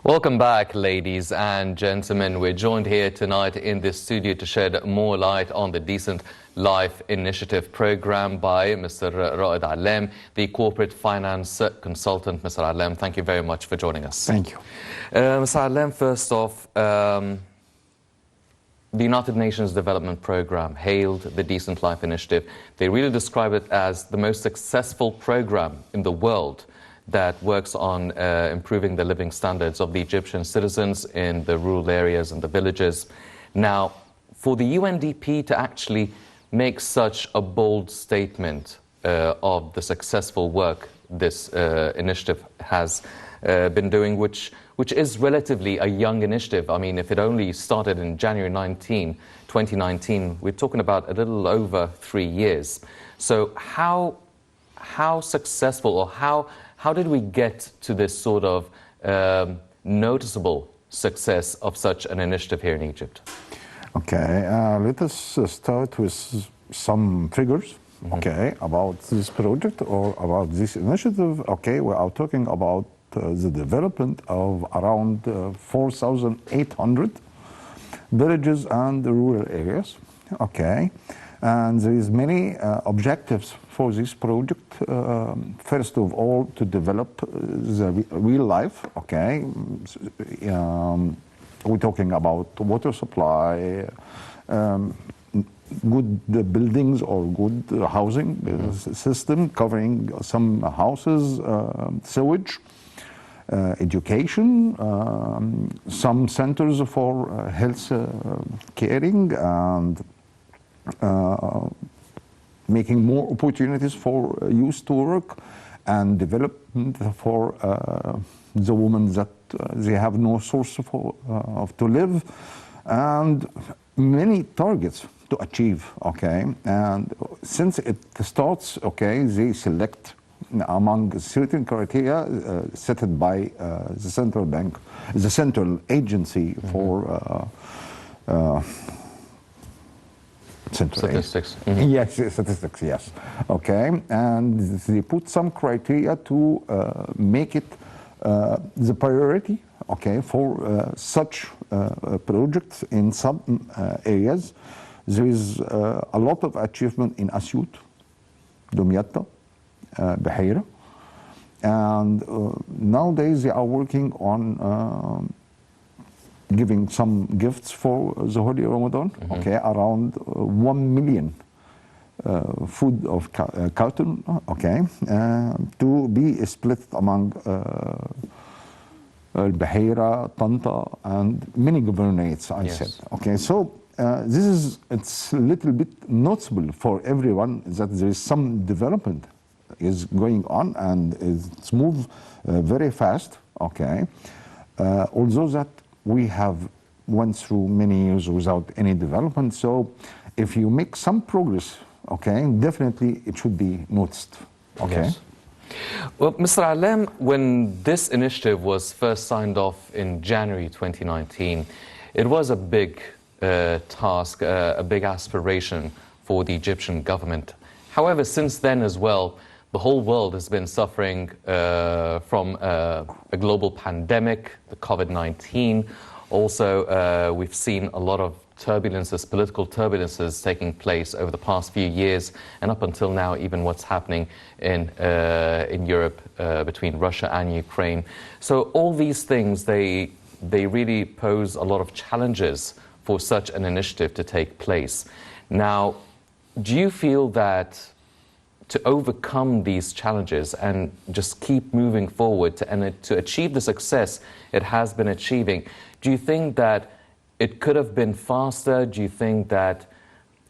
Welcome back, ladies and gentlemen. We're joined here tonight in this studio to shed more light on the Decent Life Initiative program by Mr. Raed Allam, the corporate finance consultant. Mr. Allam, thank you very much for joining us. Thank you. Mr. Allam, first off, the United Nations Development Program hailed the Decent Life Initiative. They really describe it as the most successful program in the world that works on improving the living standards of the Egyptian citizens in the rural areas and the villages. Now, for the UNDP to actually make such a bold statement of the successful work this initiative has been doing, which is relatively a young initiative. I mean, if it only started in January 2019, we're talking about a little over 3 years. So how successful, or how did we get to this sort of noticeable success of such an initiative here in Egypt? Okay, let us start with some figures, okay, about this project or about this initiative. Okay, we are talking about the development of around 4,800 villages and rural areas, okay. And there is many objectives for this project. First of all, to develop the real life, okay. We're talking about water supply, good buildings or good housing system, covering some houses, sewage, education, some centers for health caring, and making more opportunities for youth to work, and development for the women that they have no source of to live, and many targets to achieve, okay. And since it starts, okay, they select among certain criteria set by the central bank, the central agency for statistics. Yes, statistics, yes. Okay, and they put some criteria to make it the priority, okay, for such projects in some areas. There is a lot of achievement in Asyut, Dumyatta, Bahira, and nowadays they are working on giving some gifts for the Holy Ramadan, okay, around 1 million food of carton, okay, to be split among Bahira, Tanta, and many governorates, I said. Okay, so it's a little bit noticeable for everyone that there is some development is going on, and it's moved very fast, okay, although that we have went through many years without any development. So if you make some progress, okay, definitely it should be noticed, okay. Yes. Well, Mr. Allam, when this initiative was first signed off in January 2019, it was a big task, a big aspiration for the Egyptian government. However, since then as well, the whole world has been suffering from a global pandemic, the COVID-19. Also, we've seen a lot of turbulences, political turbulences taking place over the past few years, and up until now, even what's happening in Europe between Russia and Ukraine. So all these things, they really pose a lot of challenges for such an initiative to take place. Now, do you feel that to overcome these challenges and just keep moving forward to achieve the success it has been achieving, do you think that it could have been faster? Do you think that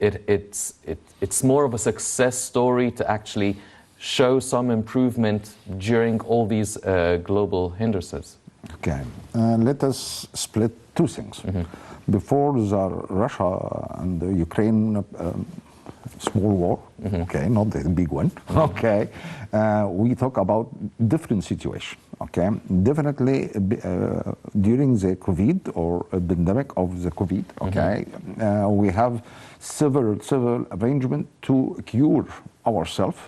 it's more of a success story to actually show some improvement during all these global hindrances? Okay, let us split two things. Before the Russia and the Ukraine small war, okay, not the big one, okay, we talk about different situation, okay. Definitely during the COVID or pandemic of the COVID, okay, we have several arrangements to cure ourselves,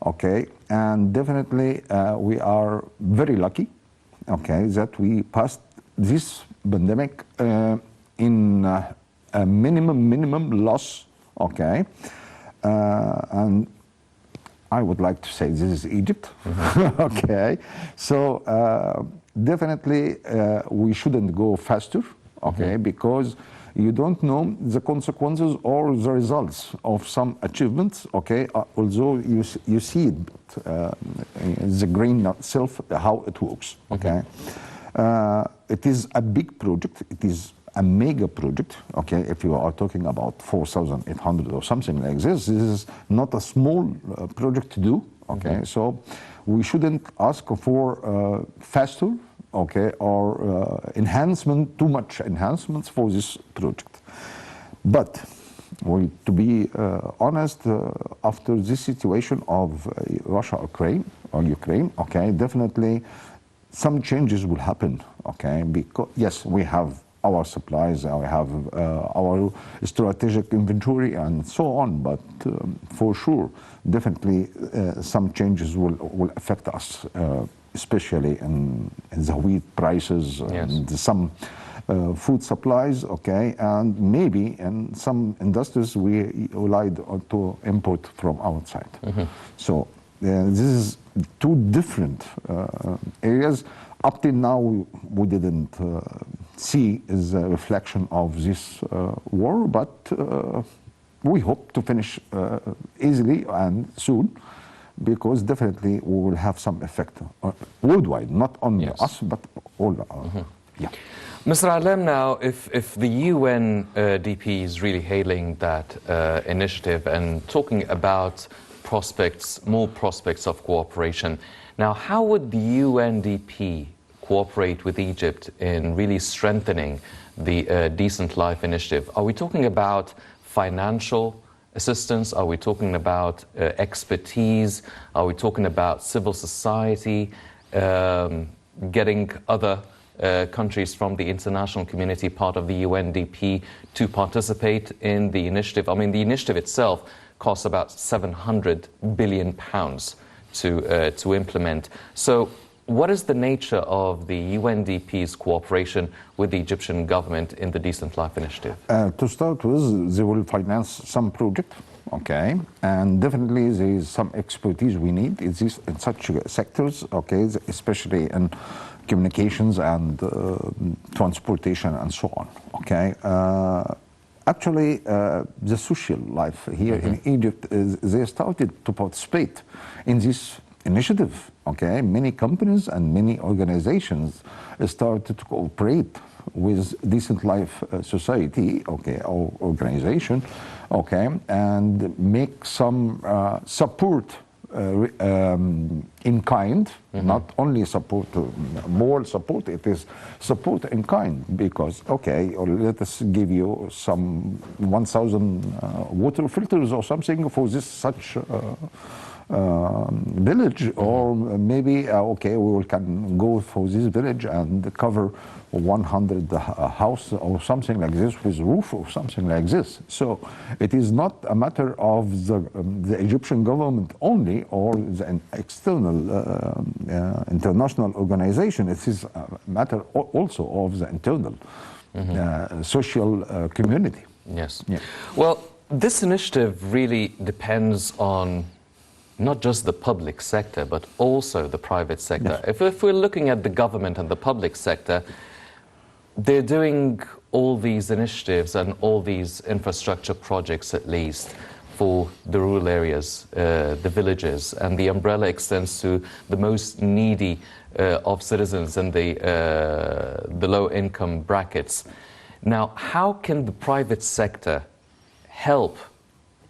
okay, and definitely we are very lucky, okay, that we passed this pandemic in a minimum loss, okay? And I would like to say this is Egypt, okay? So definitely we shouldn't go faster, okay? Because you don't know the consequences or the results of some achievements, okay? Although you see it, the grain itself, how it works, okay? It is a big project. It is a mega project, okay? If you are talking about 4,800 or something like this is not a small project to do, okay? So we shouldn't ask for faster, okay, or too much enhancements for this project. But to be honest, after this situation of Russia-Ukraine, okay, definitely some changes will happen, okay? Because yes, we have our supplies, we have our strategic inventory and so on, but for sure, definitely some changes will affect us, especially in the wheat prices, and some food supplies, okay, and maybe in some industries we relied to import from outside. So this is two different areas. Up till now, we didn't see the reflection of this war, but we hope to finish easily and soon, because definitely we will have some effect worldwide, not only us, but all. Yeah. Mr. Allam, now, if the UNDP is really hailing that initiative and talking about prospects, more prospects of cooperation, now how would the UNDP cooperate with Egypt in really strengthening the Decent Life Initiative? Are we talking about financial assistance? Are we talking about expertise? Are we talking about civil society, getting other countries from the international community, part of the UNDP, to participate in the initiative? I mean, the initiative itself costs about £700 billion to implement. So what is the nature of the UNDP's cooperation with the Egyptian government in the Decent Life Initiative? To start with, they will finance some project, okay, and definitely there is some expertise we need in such sectors, okay, especially in communications and transportation and so on, okay. Actually, the social life here in Egypt, they started to participate in this initiative, okay. Many companies and many organizations started to cooperate with Decent Life Society, okay, or organization, okay, and make some support in kind, not only support, moral support, it is support in kind, because, okay, let us give you some 1,000 water filters or something for this such village, or maybe, okay, we can go for this village and cover 100 house or something like this with roof or something like this. So it is not a matter of the Egyptian government only or the external international organization. It is a matter also of the internal social community. Yes. Yeah. Well, this initiative really depends on not just the public sector, but also the private sector. Yes. If we're looking at the government and the public sector, they're doing all these initiatives and all these infrastructure projects, at least, for the rural areas, the villages, and the umbrella extends to the most needy of citizens in the low-income brackets. Now, how can the private sector help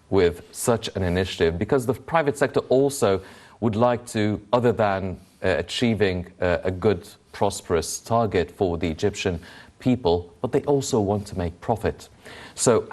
with such an initiative? Because the private sector also would like to, other than achieving a good, prosperous target for the Egyptian people, but they also want to make profit. So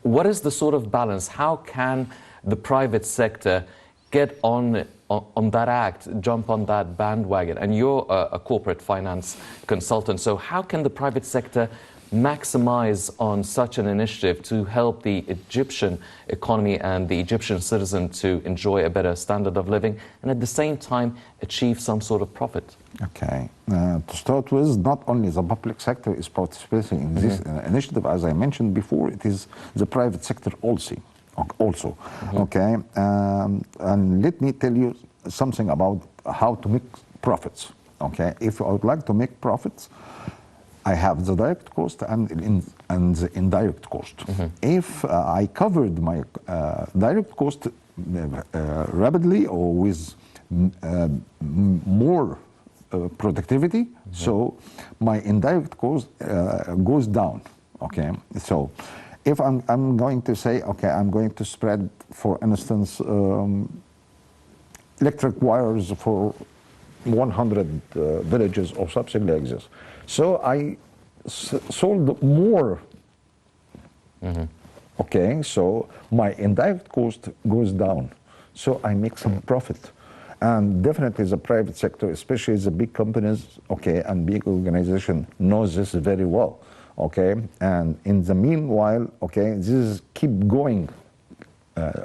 what is the sort of balance? How can the private sector get on that act, jump on that bandwagon? And you're a corporate finance consultant, so how can the private sector maximize on such an initiative to help the Egyptian economy and the Egyptian citizen to enjoy a better standard of living and at the same time achieve some sort of profit? Okay. To start with, not only the public sector is participating in this initiative, as I mentioned before, it is the private sector also. Okay. And let me tell you something about how to make profits. Okay. If I would like to make profits, I have the direct cost and the indirect cost. If I covered my direct cost rapidly or with more productivity, so my indirect cost goes down. Okay, so if I'm going to say, okay, I'm going to spread, for instance, electric wires for 100 villages or something like this. So I sold more. Okay, so my indirect cost goes down. So I make some profit. And definitely the private sector, especially the big companies, okay, and big organization knows this very well. Okay, and in the meanwhile, okay, this is keep going.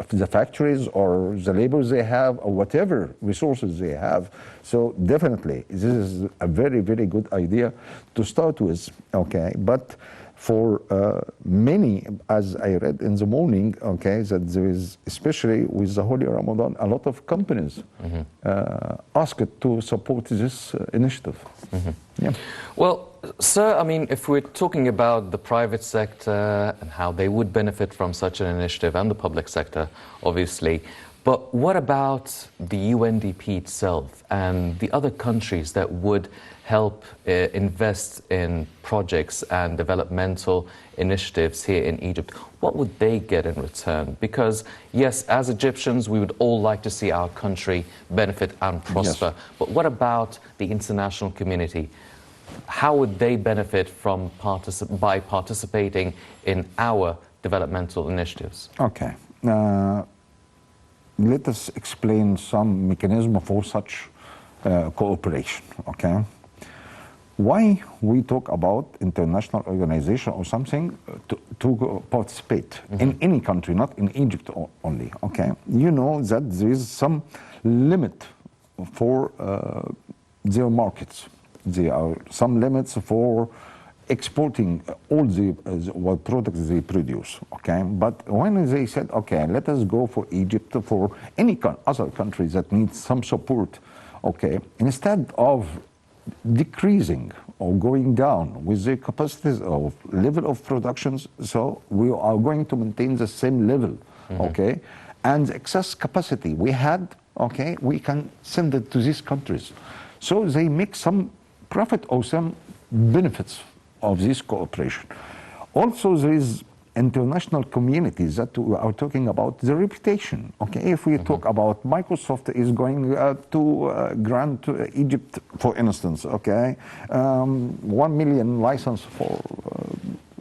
The factories or the labor they have or whatever resources they have. So definitely this is a very, very good idea to start with, okay? But for many, as I read in the morning, okay, that there is, especially with the Holy Ramadan, a lot of companies asked to support this initiative. Yeah. Well, sir, I mean, if we're talking about the private sector and how they would benefit from such an initiative, and the public sector, obviously, but what about the UNDP itself and the other countries that would help invest in projects and developmental initiatives here in Egypt? What would they get in return? Because, yes, as Egyptians, we would all like to see our country benefit and prosper. Yes. But what about the international community? How would they benefit from by participating in our developmental initiatives? Okay. Let us explain some mechanism for such cooperation, okay? Why we talk about international organization or something to participate in any country, not in Egypt only, okay? You know that there is some limit for their markets. There are some limits for exporting all the what products they produce, okay? But when they said, okay, let us go for Egypt, for any other country that needs some support, okay, instead of decreasing or going down with the capacities of level of productions, so we are going to maintain the same level, okay? And the excess capacity we had, okay, we can send it to these countries. So they make some profit or some benefits of this cooperation. Also, there is international communities that we are talking about the reputation. Okay, if we talk about Microsoft is going to grant Egypt, for instance, okay, 1 million license for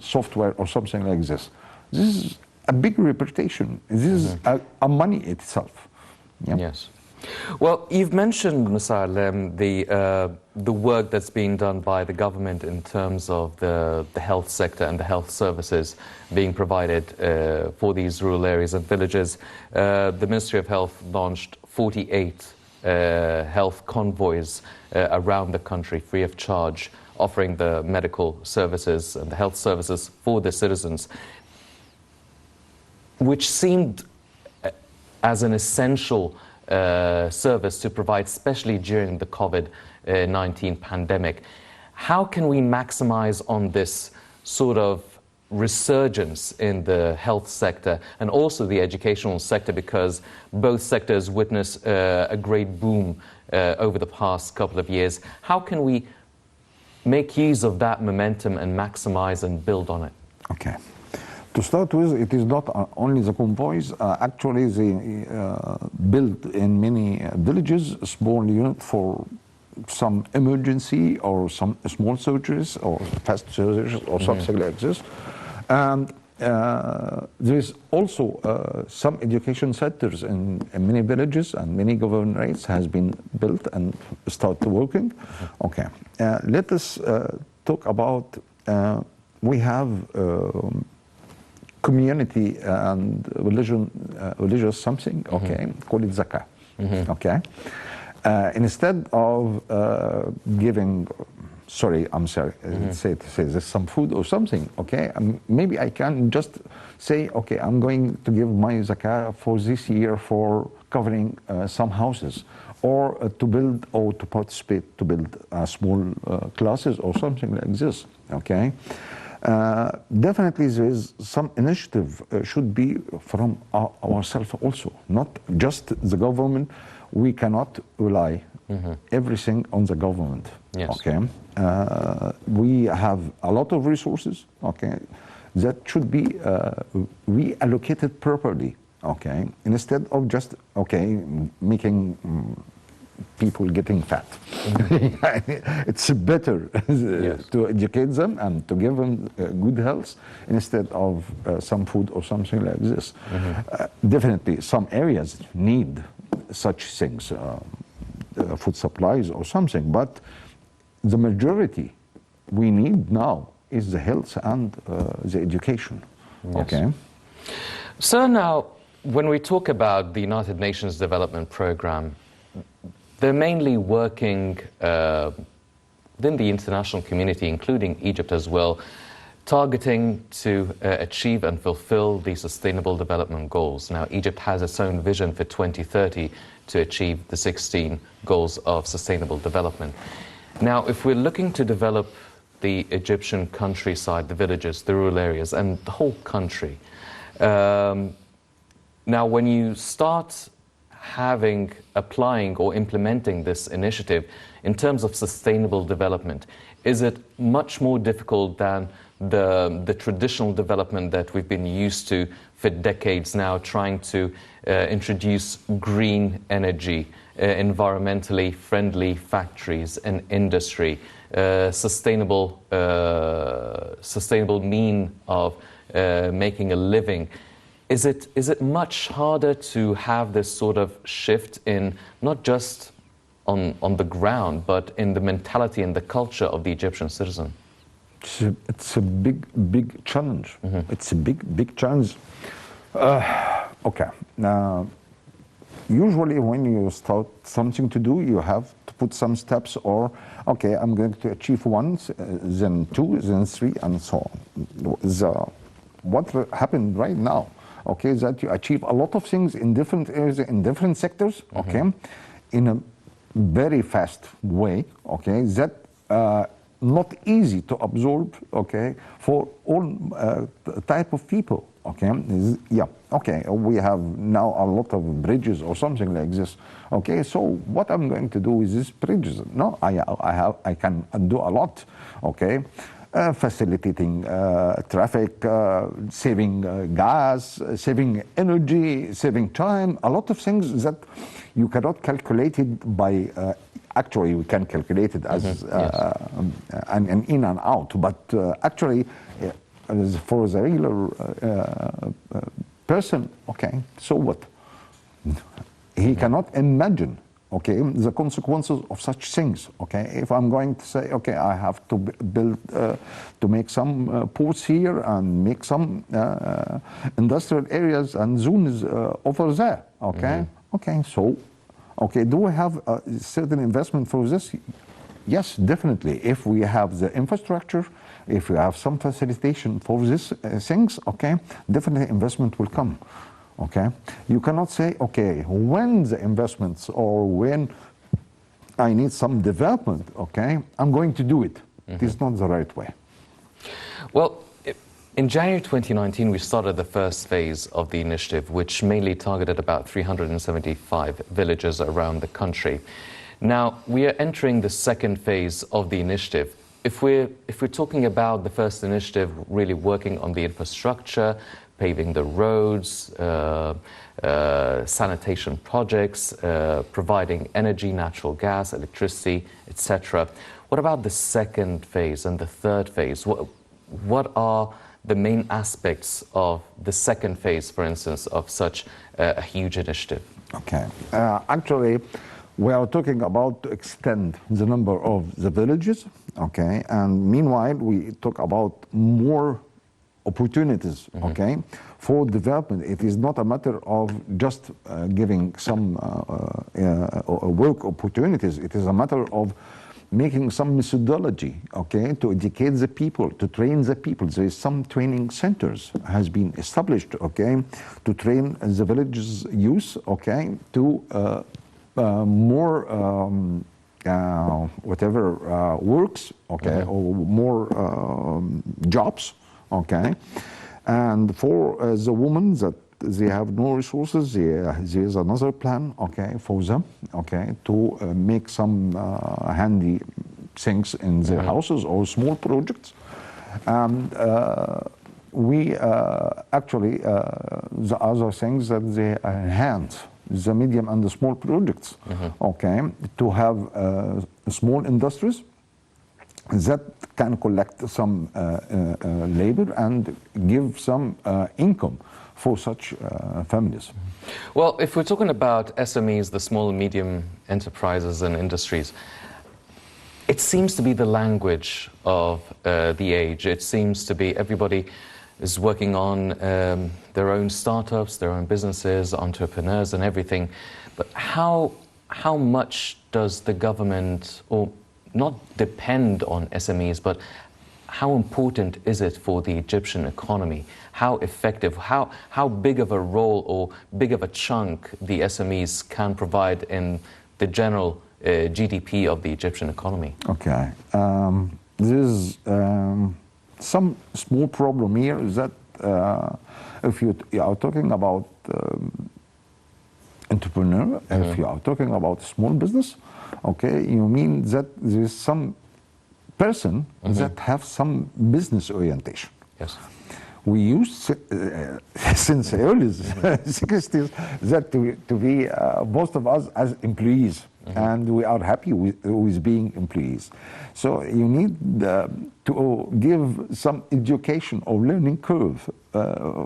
software or something like this. This is a big reputation. This is a money itself. Yeah. Yes. Well, you've mentioned, Mr. Allam, the work that's being done by the government in terms of the health sector and the health services being provided for these rural areas and villages. The Ministry of Health launched 48 health convoys around the country free of charge, offering the medical services and the health services for the citizens, which seemed as an essential service to provide, especially during the COVID-19 pandemic. How can we maximize on this sort of resurgence in the health sector and also the educational sector, because both sectors witnessed a great boom over the past couple of years? How can we make use of that momentum and maximize and build on it? Okay. To start with, it is not only the convoys. Actually, they built in many villages a small unit for some emergency or some small surgeries or fast surgeries or something like this. And there is also some education centers in many villages, and many governorates has been built and started working. Okay, let us talk about we have community and religious something, okay, call it zakah, okay. Instead of giving, sorry, I'm sorry, say this some food or something, okay, maybe I can just say, okay, I'm going to give my zakah for this year for covering some houses, or to build or to participate to build small classes or something like this, okay. Definitely there is some initiative should be from ourselves also, not just the government. We cannot rely everything on the government. Yes. Okay, we have a lot of resources. Okay, that should be reallocated properly. Okay, instead of just making people getting fat. It's better Yes. to educate them and to give them good health instead of some food or something like this. Definitely, some areas need such things, food supplies or something, but the majority we need now is the health and the education. Yes. Okay. So now, when we talk about the United Nations Development Programme, they're mainly working within the international community, including Egypt as well, targeting to achieve and fulfill the Sustainable Development Goals. Now, Egypt has its own vision for 2030 to achieve the 16 goals of sustainable development. Now, if we're looking to develop the Egyptian countryside, the villages, the rural areas, and the whole country, now when you start applying or implementing this initiative in terms of sustainable development, is it much more difficult than the traditional development that we've been used to for decades now, trying to introduce green energy, environmentally friendly factories and industry, sustainable mean of making a living? Is it much harder to have this sort of shift in not just on the ground, but in the mentality and the culture of the Egyptian citizen? It's a big challenge. It's a big challenge. Okay. Usually when you start something to do, you have to put some steps, or okay, I'm going to achieve one, then two, then three, and so on. What happened right now, okay, that you achieve a lot of things in different areas, in different sectors, okay, in a very fast way, okay, that not easy to absorb, okay, for all type of people, okay. Yeah, okay, we have now a lot of bridges or something like this, okay. So what I'm going to do with these bridges? No, I can do a lot, okay. Facilitating traffic, saving gas, saving energy, saving time, a lot of things that you cannot calculate it by, actually we can calculate it as an in and out, but actually for the regular person, okay, so what? He cannot imagine, okay, the consequences of such things, okay. If I'm going to say, okay, I have to build, to make some ports here and make some industrial areas and zones over there, okay. Okay, so, okay, do we have a certain investment for this? Yes, definitely. If we have the infrastructure, if we have some facilitation for these things, okay, definitely investment will come. Okay, you cannot say, okay, when the investments or when I need some development, okay, I'm going to do it. It is not the right way. Well, in January 2019, we started the first phase of the initiative, which mainly targeted about 375 villages around the country. Now, we are entering the second phase of the initiative. If we're talking about the first initiative, really working on the infrastructure, paving the roads, sanitation projects, providing energy, natural gas, electricity, etc. What about the second phase and the third phase? What are the main aspects of the second phase, for instance, of such a huge initiative? Okay. Actually, We are talking about to extend the number of the villages, okay? And meanwhile, we talk about more opportunities, okay, for development. It is not a matter of just giving some work opportunities. It is a matter of making some methodology, okay, to educate the people, to train the people. There is some training centers has been established, okay, to train the village's youth, okay, to more whatever works, okay, or more jobs, okay. And for the women that they have no resources, there is another plan, okay, for them, okay, to make some handy things in their houses or small projects. And we actually, the other things that they enhance the medium and the small projects, okay, to have small industries that can collect some labor and give some income for such families. Well, if we're talking about SMEs, the small and medium enterprises and industries, it seems to be the language of the age. It seems to be everybody is working on their own startups, their own businesses, entrepreneurs and everything. But how much does the government, or not depend on SMEs, but how important is it for the Egyptian economy? How effective, how big of a role or big of a chunk the SMEs can provide in the general GDP of the Egyptian economy? Okay. There's some small problem here is that if you are talking about entrepreneur, if you are talking about small business, okay, you mean that there is some person that have some business orientation. Yes. We used since the early 60s that to be most of us as employees, and we are happy with being employees. So you need to give some education or learning curve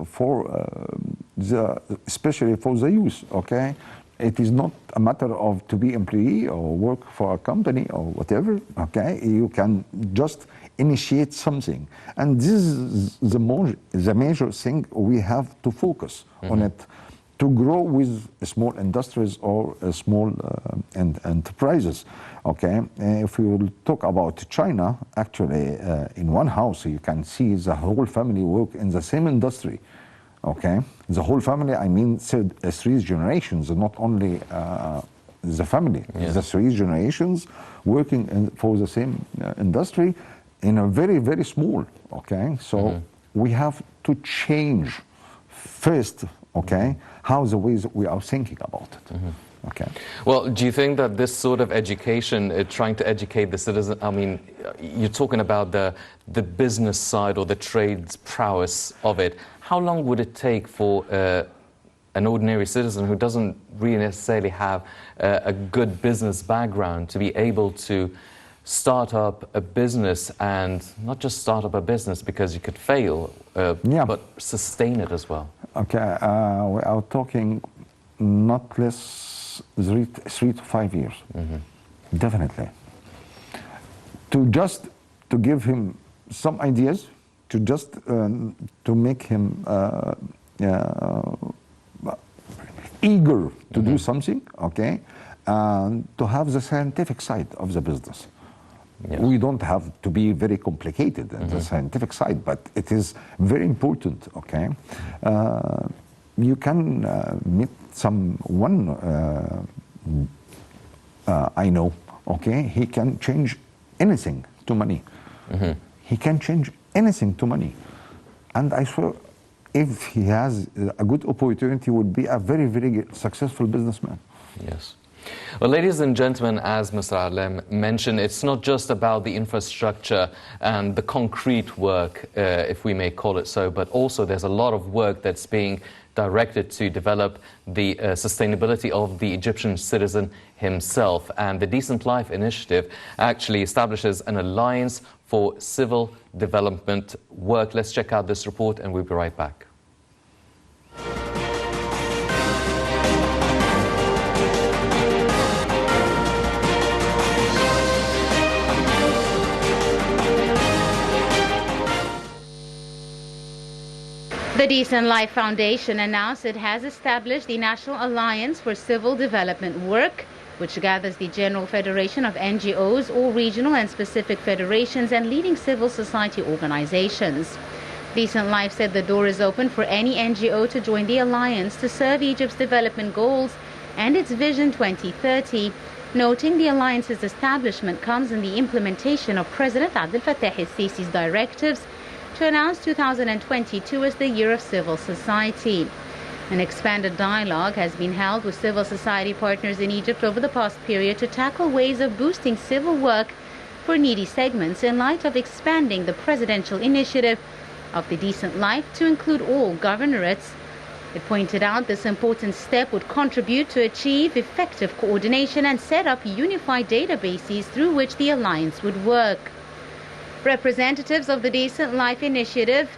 for especially for the youth. Okay, it is not a matter of to be employee or work for a company or whatever. Okay, you can just initiate something, and this is the major thing we have to focus on it to grow with small industries or small enterprises. Okay, if we will talk about China, actually in one house you can see the whole family work in the same industry. Okay, the whole family, I mean three generations, not only the family, the three generations working for the same industry in a very, very small, okay? So we have to change first, okay, how the ways we are thinking about it, okay? Well, do you think that this sort of education, trying to educate the citizen, I mean, you're talking about the business side or the trade's prowess of it. How long would it take for an ordinary citizen who doesn't really necessarily have a good business background to be able to start up a business, and not just start up a business because you could fail, but sustain it as well? Okay, we are talking not less 3 to 5 years, definitely. To give him some ideas, to just to make him eager to do something, okay, and to have the scientific side of the business. Yes. We don't have to be very complicated in the scientific side, but it is very important, okay? You can meet someone I know, okay? He can change anything to money. He can change anything to money. And I swear, if he has a good opportunity, he would be a very, very successful businessman. Yes. Well, ladies and gentlemen, as Mr. Allam mentioned, it's not just about the infrastructure and the concrete work, if we may call it so, but also there's a lot of work that's being directed to develop the sustainability of the Egyptian citizen himself. And the Decent Life Initiative actually establishes an alliance for civil development work. Let's check out this report and we'll be right back. The Decent Life Foundation announced it has established the National Alliance for Civil Development Work, which gathers the General Federation of NGOs, all regional and specific federations and leading civil society organizations. Decent Life said the door is open for any NGO to join the alliance to serve Egypt's development goals and its Vision 2030, noting the alliance's establishment comes in the implementation of President Abdel Fattah el-Sisi's directives to announce 2022 as the Year of Civil Society. An expanded dialogue has been held with civil society partners in Egypt over the past period to tackle ways of boosting civil work for needy segments in light of expanding the presidential initiative of the Decent Life to include all governorates. It pointed out this important step would contribute to achieve effective coordination and set up unified databases through which the alliance would work. Representatives of the Decent Life Initiative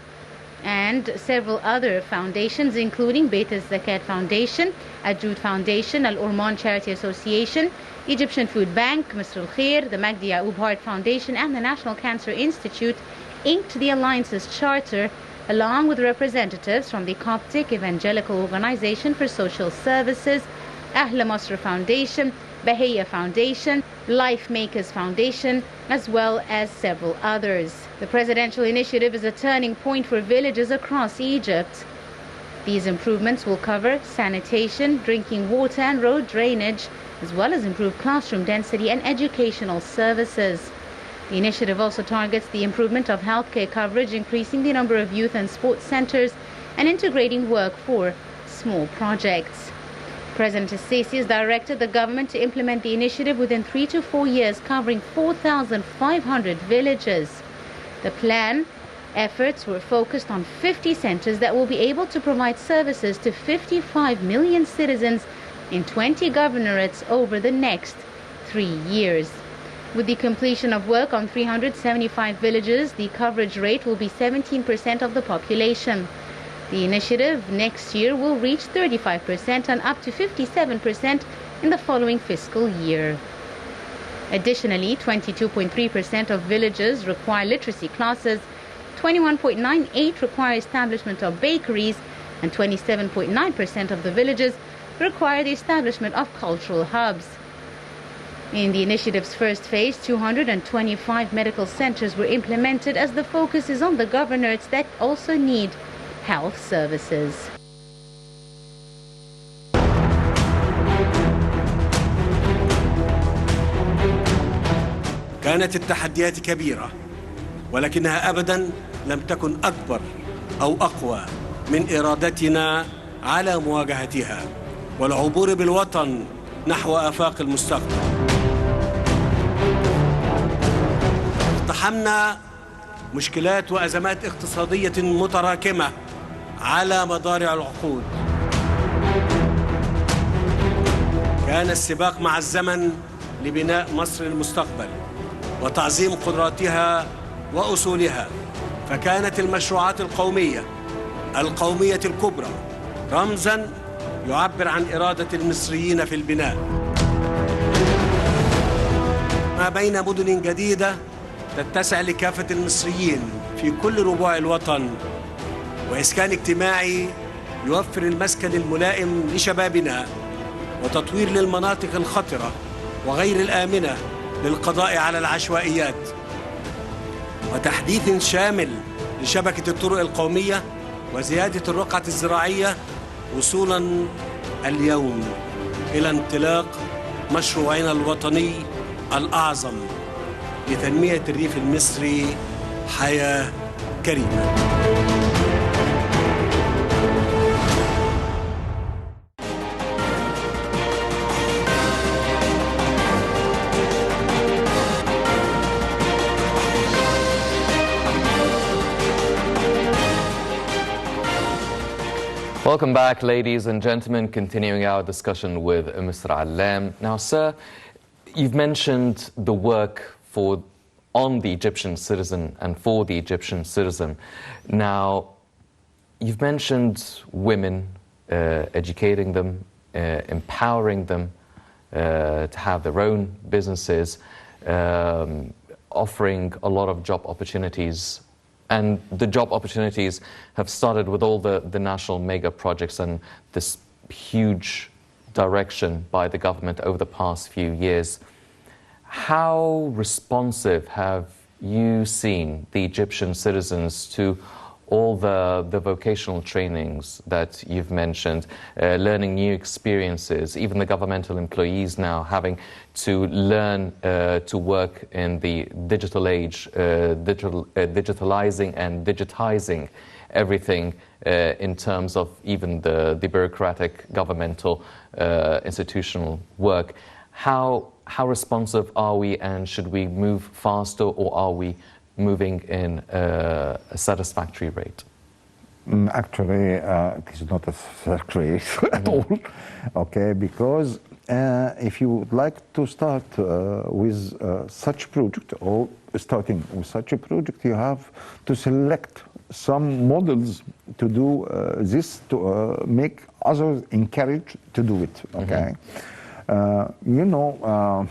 and several other foundations, including Beit al-Zakat Foundation, Ajud Foundation, Al-Orman Charity Association, Egyptian Food Bank, Misr al-Khair, the Magdi Yaoub Heart Foundation, and the National Cancer Institute, inked the alliance's charter, along with representatives from the Coptic Evangelical Organization for Social Services, Ahl Masr Foundation, Bahia Foundation, Life Makers Foundation, as well as several others. The presidential initiative is a turning point for villages across Egypt. These improvements will cover sanitation, drinking water and road drainage, as well as improve classroom density and educational services. The initiative also targets the improvement of healthcare coverage, increasing the number of youth and sports centers, and integrating work for small projects. President el-Sisi has directed the government to implement the initiative within 3 to 4 years, covering 4,500 villages. The plan efforts were focused on 50 centers that will be able to provide services to 55 million citizens in 20 governorates over the next 3 years. With the completion of work on 375 villages, the coverage rate will be 17% of the population. The initiative next year will reach 35% and up to 57% in the following fiscal year. Additionally, 22.3% of villages require literacy classes, 21.98% require establishment of bakeries, and 27.9% of the villages require the establishment of cultural hubs. In the initiative's first phase, 225 medical centers were implemented, as the focus is on the governorates that also need health services. كانت التحديات كبيرة، ولكنها أبداً لم تكن أكبر أو أقوى من إرادتنا على مواجهتها والعبور بالوطن نحو آفاق المستقبل. اقتحمنا مشكلات وأزمات اقتصادية متراكمة على مدار العقود. كان السباق مع الزمن لبناء مصر المستقبل وتعظيم قدراتها وأصولها، فكانت المشروعات القومية الكبرى رمزاً يعبر عن إرادة المصريين في البناء. ما بين مدن جديدة تتسع لكافة المصريين في كل ربوع الوطن، وإسكان اجتماعي يوفر المسكن الملائم لشبابنا، وتطوير للمناطق الخطرة وغير الآمنة للقضاء على العشوائيات، وتحديث شامل لشبكة الطرق القومية وزيادة الرقعة الزراعية، وصولاً اليوم إلى انطلاق مشروعنا الوطني الأعظم لتنمية الريف المصري حياة كريمة. Welcome back, ladies and gentlemen, continuing our discussion with Mr. Allam. Now, sir, you've mentioned the work on the Egyptian citizen and for the Egyptian citizen. Now, you've mentioned women, educating them, empowering them to have their own businesses, offering a lot of job opportunities And the job opportunities have started with all the national mega projects and this huge direction by the government over the past few years. How responsive have you seen the Egyptian citizens to all the vocational trainings that you've mentioned, learning new experiences, even the governmental employees now having to learn to work in the digital age, digitalizing and digitizing everything in terms of even the bureaucratic governmental institutional work. How responsive are we, and should we move faster, or are we moving in a satisfactory rate? Actually, it is not a satisfactory rate at all, okay, because if you would like to start with such a project, or starting with such a project, you have to select some models to do this, to make others encouraged to do it, okay? You know,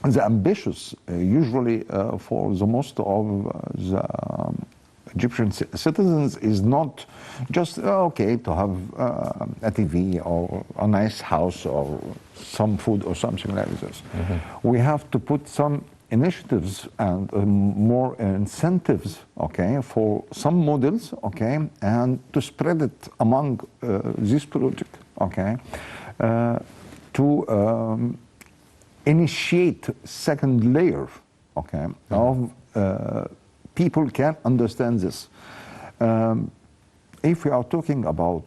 the ambitious, usually for the most of the Egyptian citizens, is not just okay to have a TV or a nice house or some food or something like this. We have to put some initiatives and more incentives, okay, for some models, okay, and to spread it among this project, okay, to initiate second layer, okay, of people can understand this. If we are talking about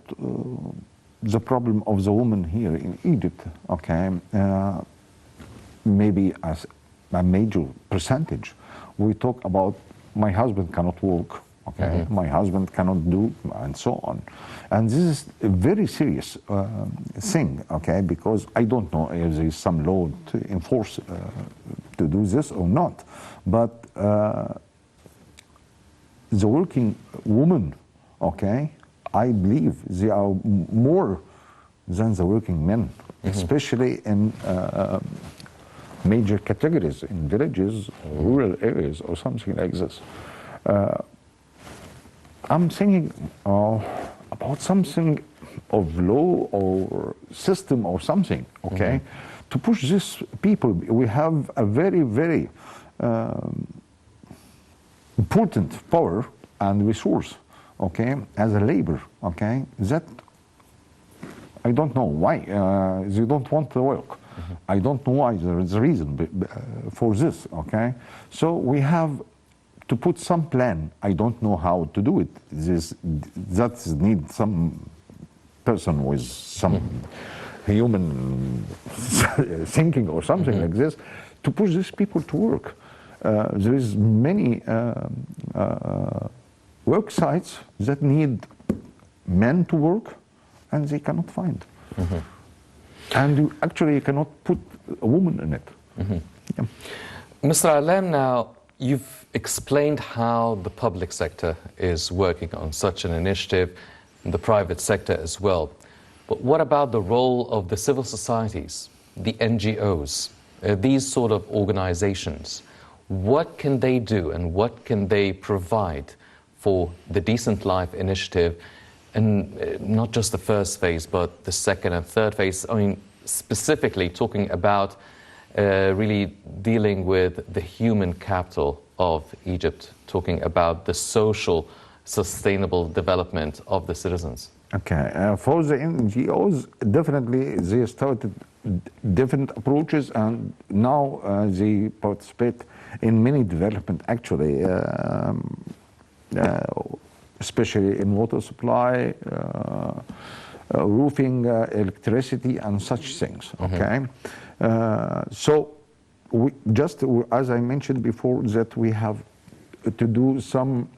the problem of the woman here in Egypt, okay, maybe as a major percentage, we talk about my husband cannot work, okay, my husband cannot do, and so on. And this is a very serious thing, okay, because I don't know if there is some law to enforce to do this or not, but the working woman, okay, I believe they are more than the working men, especially in major categories, in villages, or rural areas, or something like this. I'm thinking about something of law or system or something, okay, to push these people. We have a very, very important power and resource, okay, as a labor, okay, that I don't know why they don't want to work. I don't know why there is a reason for this, okay. So we have to put some plan. I don't know how to do it. That needs some person with some human thinking or something like this to push these people to work. There is many work sites that need men to work, and they cannot find. And you cannot put a woman in it. Yeah. Mr. Allam, now you've explained how the public sector is working on such an initiative, and the private sector as well. But what about the role of the civil societies, the NGOs, these sort of organizations? What can they do, and what can they provide for the Decent Life initiative, and not just the first phase, but the second and third phase? I mean, specifically talking about really dealing with the human capital of Egypt, talking about the social, sustainable development of the citizens. Okay, for the NGOs, definitely they started different approaches, and now they participate in many development, actually, especially in water supply, roofing, electricity, and such things, okay? So we just, as I mentioned before, that we have to do some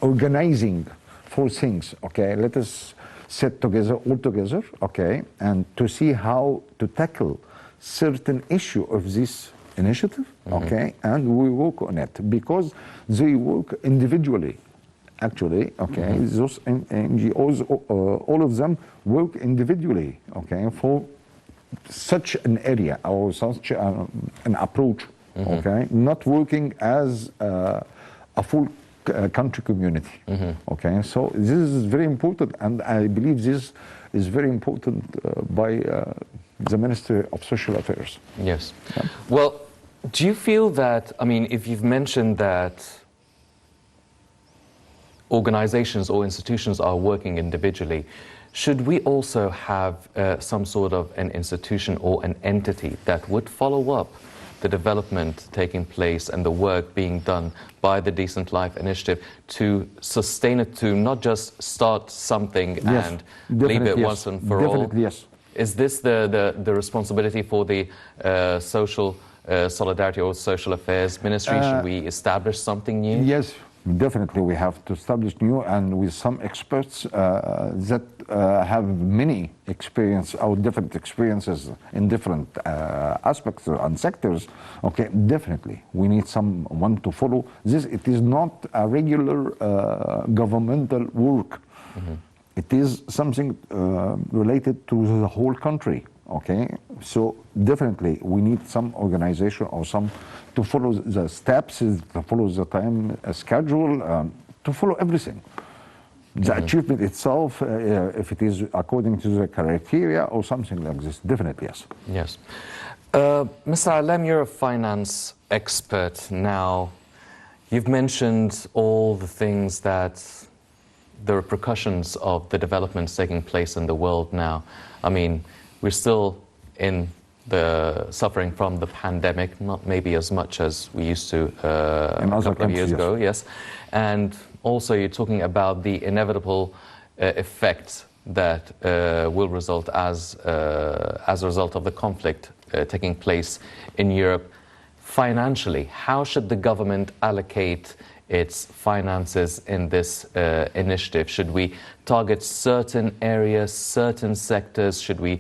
organizing for things, okay? Let us sit together, all together, okay, and to see how to tackle certain issue of this initiative, okay, and we work on it, because they work individually, actually, okay, those NGOs, all of them work individually, okay, for such an area or such an approach, okay, not working as a full country community. Okay, so this is very important, and I believe this is very important by the Ministry of Social Affairs. Yes. Yeah. Well, do you feel that, I mean, if you've mentioned that organizations or institutions are working individually, should we also have some sort of an institution or an entity that would follow up the development taking place and the work being done by the Decent Life Initiative to sustain it, to not just start something and leave it once and for all? Definitely, yes. Is this the responsibility for the social solidarity or social affairs ministry? Should we establish something new? Yes, definitely we have to establish new, and with some experts that have many experience or different experiences in different aspects and sectors. Okay, definitely we need someone to follow this. It is not a regular governmental work. It is something related to the whole country. Okay, so definitely we need some organization or some to follow the steps, to follow the time schedule, to follow everything. The achievement itself, if it is according to the criteria or something like this, definitely yes. Yes. Mr. Allam, you're a finance expert now. You've mentioned all the things that the repercussions of the developments taking place in the world now. I mean, we're still in the suffering from the pandemic, not maybe as much as we used to a couple of years ago, yes. And also you're talking about the inevitable effect that will result as a result of the conflict taking place in Europe. Financially, how should the government allocate its finances in this initiative? Should we target certain areas, certain sectors? Should we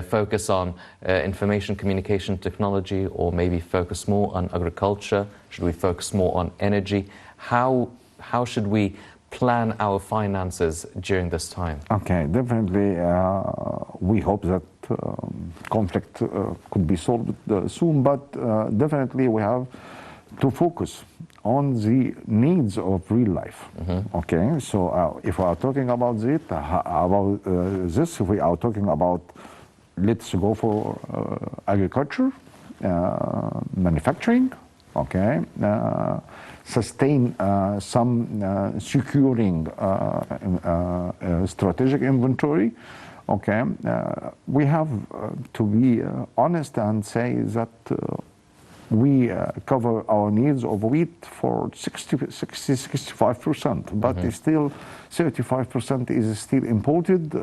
focus on information communication technology, or maybe focus more on agriculture? Should we focus more on energy? How should we plan our finances during this time? Okay, definitely we hope that conflict could be solved soon, but definitely we have to focus on the needs of real life. Okay, so if we are talking about this, if we are talking about, let's go for agriculture, manufacturing, okay, sustain some securing strategic inventory. Okay, we have to be honest and say that we cover our needs of wheat for 65%, but still 35% is still imported,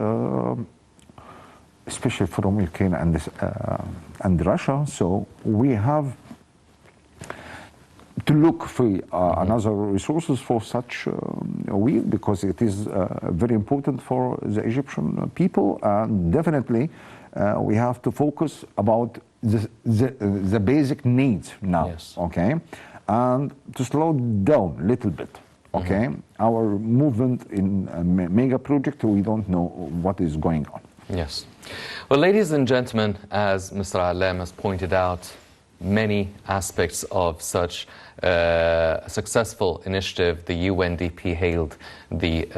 especially from Ukraine and Russia. So we have to look for another resources for such wheat, because it is very important for the Egyptian people, and definitely we have to focus about the basic needs now. Yes. Okay, and to slow down a little bit. Okay, our movement in a mega project, we don't know what is going on. Yes. Well, ladies and gentlemen, as Mr. Allam has pointed out, many aspects of such a successful initiative. The UNDP hailed the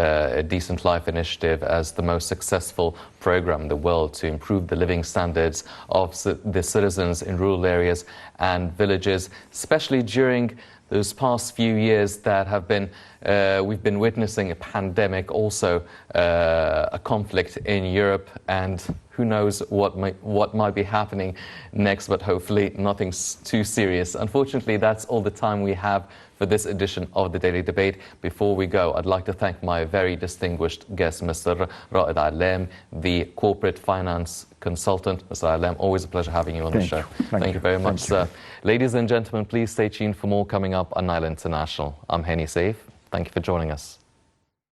Decent Life Initiative as the most successful program in the world to improve the living standards of the citizens in rural areas and villages, especially during those past few years that have been, we've been witnessing a pandemic, also a conflict in Europe, and who knows what might be happening next, but hopefully nothing too serious. Unfortunately, that's all the time we have for this edition of the Daily Debate. Before we go, I'd like to thank my very distinguished guest, Mr. Raed Allam, the corporate finance consultant. Mr. Allam, always a pleasure having you on the show. Thank you very much, sir. Ladies and gentlemen, please stay tuned for more coming up on Nile International. I'm Henny Saif. Thank you for joining us.